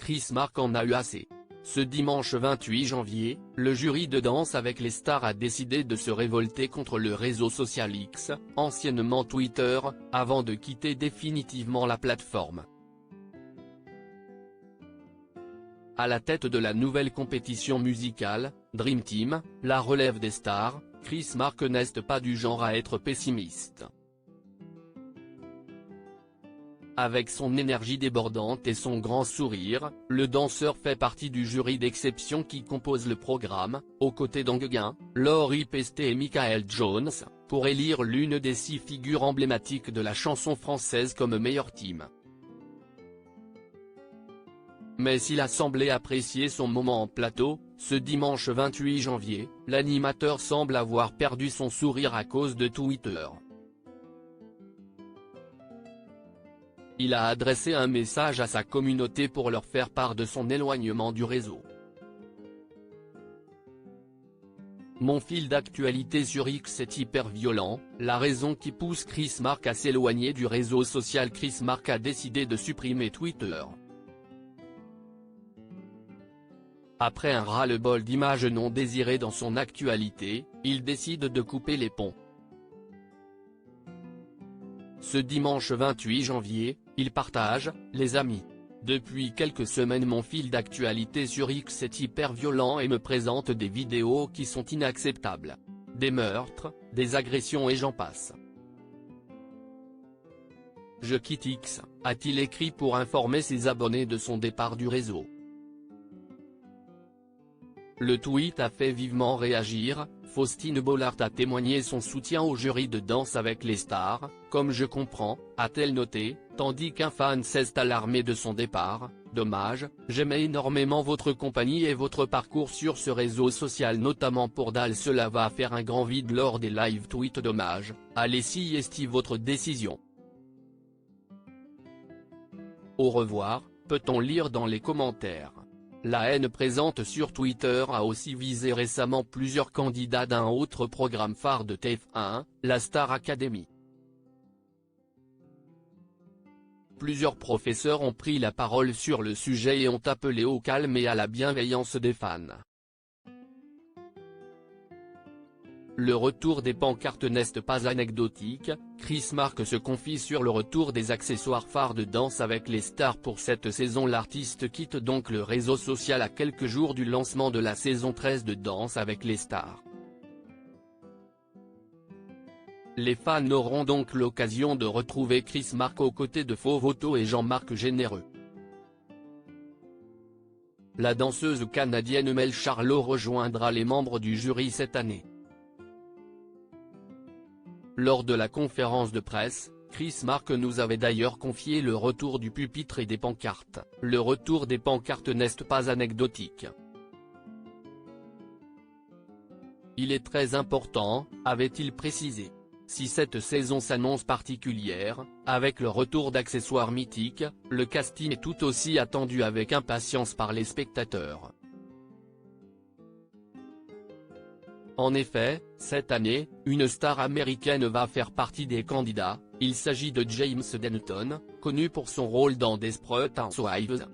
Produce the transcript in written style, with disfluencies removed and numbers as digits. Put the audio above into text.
Chris Mark en a eu assez. Ce dimanche 28 janvier, le jury de Danse avec les stars a décidé de se révolter contre le réseau social X, anciennement Twitter, avant de quitter définitivement la plateforme. À la tête de la nouvelle compétition musicale, Dream Team, la relève des stars, Chris Mark n'est pas du genre à être pessimiste. Avec son énergie débordante et son grand sourire, le danseur fait partie du jury d'exception qui compose le programme, aux côtés d'Anguin, Laurie Pestet et Michael Jones, pour élire l'une des 6 figures emblématiques de la chanson française comme meilleur team. Mais s'il a semblé apprécier son moment en plateau, ce dimanche 28 janvier, l'animateur semble avoir perdu son sourire à cause de Twitter. Il a adressé un message à sa communauté pour leur faire part de son éloignement du réseau. Mon fil d'actualité sur X est hyper violent, la raison qui pousse Chris Mark à s'éloigner du réseau social. Chris Mark a décidé de supprimer Twitter. Après un ras-le-bol d'images non désirées dans son actualité, il décide de couper les ponts. Ce dimanche 28 janvier, il partage « Les amis. Depuis quelques semaines mon fil d'actualité sur X est hyper violent et me présente des vidéos qui sont inacceptables. Des meurtres, des agressions et j'en passe. Je quitte X », a-t-il écrit pour informer ses abonnés de son départ du réseau. Le tweet a fait vivement réagir, Faustine Bollard a témoigné son soutien au jury de Danse avec les stars, comme je comprends, a-t-elle noté, tandis qu'un fan s'est alarmé de son départ. Dommage, j'aimais énormément votre compagnie et votre parcours sur ce réseau social notamment pour Dal. Cela va faire un grand vide lors des live tweets. Dommage, allez-y estive votre décision. Au revoir, peut-on lire dans les commentaires. La haine présente sur Twitter a aussi visé récemment plusieurs candidats d'un autre programme phare de TF1, la Star Academy. Plusieurs professeurs ont pris la parole sur le sujet et ont appelé au calme et à la bienveillance des fans. Le retour des pancartes n'est pas anecdotique, Chris Mark se confie sur le retour des accessoires phares de Danse avec les stars pour cette saison. L'artiste quitte donc le réseau social à quelques jours du lancement de la saison 13 de Danse avec les stars. Les fans auront donc l'occasion de retrouver Chris Mark aux côtés de Faux Voto et Jean-Marc Généreux. La danseuse canadienne Mel Charlot rejoindra les membres du jury cette année. Lors de la conférence de presse, Chris Mark nous avait d'ailleurs confié le retour du pupitre et des pancartes. Le retour des pancartes n'est pas anecdotique. Il est très important, avait-il précisé. Si cette saison s'annonce particulière, avec le retour d'accessoires mythiques, le casting est tout aussi attendu avec impatience par les spectateurs. En effet, cette année, une star américaine va faire partie des candidats. Il s'agit de James Denton, connu pour son rôle dans Desperate Housewives.